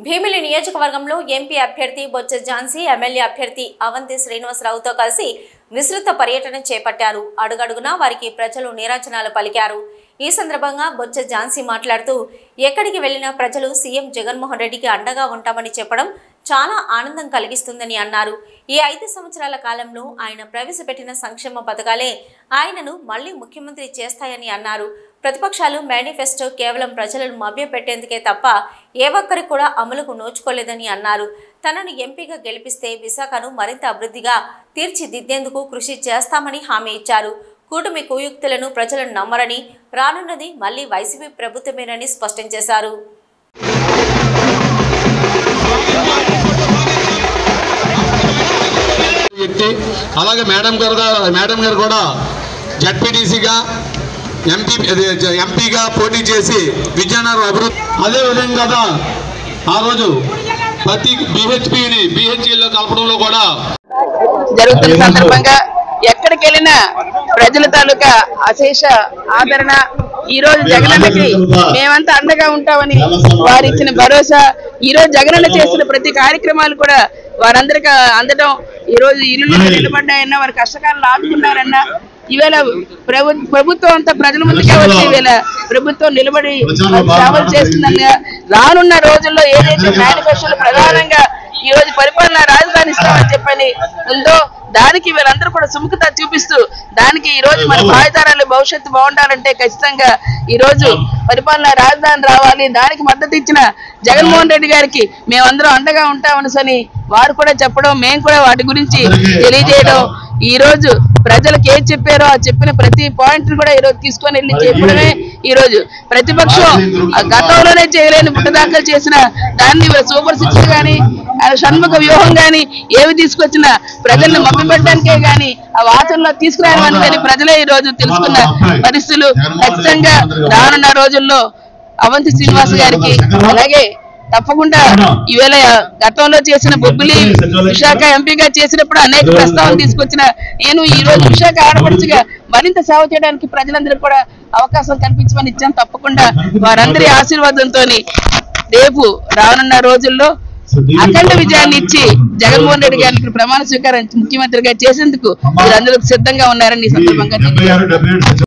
భీమిలి నియోజకవర్గంలో ఎంపీ అభ్యర్థి బొజ్జ ఝాన్సీ ఎమ్మెల్యే అభ్యర్థి అవంతి శ్రీనివాసరావుతో కలిసి విస్తృత పర్యటన చేపట్టారు. అడుగడుగునా వారికి ప్రజలు నీరాజనాలు పలికారు. ఈ సందర్భంగా బొజ్జ ఝాన్సీ మాట్లాడుతూ ఎక్కడికి వెళ్లినా ప్రజలు సీఎం జగన్మోహన్ రెడ్డికి అండగా ఉంటామని చెప్పడం చాలా ఆనందం కలిగిస్తుందని అన్నారు. ఈ 5 సంవత్సరాల కాలంలో ఆయన ప్రవేశపెట్టిన సంక్షేమ పథకాలే ఆయనను మళ్లీ ముఖ్యమంత్రి చేస్తాయని అన్నారు. ప్రతిపక్షాలు మేనిఫెస్టో కేవలం ప్రజలను మభ్యపెట్టేందుకే తప్ప ఏ ఒక్కరికి కూడా అమలుకు నోచుకోలేదని అన్నారు. తనను ఎంపీగా గెలిపిస్తే విశాఖను మరింత అభివృద్ధిగా తీర్చిదిద్దేందుకు కృషి చేస్తామని హామీ ఇచ్చారు. కూటమి కుయుక్తులను ప్రజలు నమ్మరని, రానున్నది మళ్లీ వైసీపీ ప్రభుత్వమేనని స్పష్టం చేశారు. అలాగే మేడం గారు కూడా జడ్పీటీసీగా ఎంపీగా పోటీ చేసి విజయనగరం అభివృద్ధి అదేవిధంగా ఆ రోజు ప్రతి BHPలో కలపడంలో కూడా జరుగుతున్న సందర్భంగా ఎక్కడికి వెళ్ళినా ప్రజల తాలూకా అశేష ఆదరణ. ఈ రోజు జగనన్నకి మేమంతా అండగా ఉంటామని వారు ఇచ్చిన భరోసా, ఈ రోజు జగనన్న చేసిన ప్రతి కార్యక్రమాలు కూడా వారందరికీ అందడం, ఈ రోజు ఇల్లు నిలబడ్డాయన్నా, వారి కష్టకాలను ఆదుకున్నారన్నా, ఈవేళ ప్రభుత్వం అంతా ప్రజల ముందుకే వచ్చి ఈవేళ ప్రభుత్వం నిలబడి సేవలు చేస్తుందన్న. రానున్న రోజుల్లో ఏదైతే మేనిఫెస్టోలో ప్రధానంగా ఈ రోజు పరిపాలన రాజధాని ఇస్తామని చెప్పని ఉందో దానికి వీళ్ళందరూ కూడా సుముఖత చూపిస్తూ, దానికి ఈ రోజు మన భావితరాల భవిష్యత్తు బాగుండాలంటే ఖచ్చితంగా ఈ రోజు పరిపాలన రాజధాని రావాలి. దానికి మద్దతు ఇచ్చిన జగన్మోహన్ రెడ్డి గారికి మేమందరం అండగా ఉంటామని వారు కూడా చెప్పడం, మేము కూడా వాటి గురించి తెలియజేయడం, ఈ రోజు ప్రజలకు ఏం చెప్పారో ఆ చెప్పిన ప్రతి పాయింట్ కూడా ఈ రోజు తీసుకొని వెళ్ళి చెప్పడమే. ఈ రోజు ప్రతిపక్షం గతంలోనే చేయలేని పుట్టదాఖలు చేసిన దాన్ని సూపర్ 6 కానీ షణ్ముఖ వ్యూహం కానీ ఏవి తీసుకొచ్చినా ప్రజలను మభ్యపెట్టడానికే కానీ ఆ వార్తల్లో తీసుకురావని ప్రజలే ఈ రోజు తెలుసుకున్న పరిస్థితులు. ఖచ్చితంగా రానున్న రోజుల్లో అవంతి శ్రీనివాస్ గారికి, అలాగే తప్పకుండా ఈవేళ గతంలో చేసిన బొబ్బిలి విశాఖ ఎంపీగా చేసినప్పుడు అనేక ప్రస్తావనలు తీసుకొచ్చిన నేను ఈ రోజు విశాఖ ఆడపడుచుగా మరింత సేవ చేయడానికి ప్రజలందరికీ కూడా అవకాశం కల్పించమని ఇచ్చాను. తప్పకుండా వారందరి ఆశీర్వాదంతో రేపు రానున్న రోజుల్లో అఖండ విజయాన్ని ఇచ్చి జగన్మోహన్ రెడ్డి గారికి ప్రమాణ స్వీకారం ముఖ్యమంత్రిగా చేసేందుకు వీరందరూ సిద్ధంగా ఉన్నారని ఈ సందర్భంగా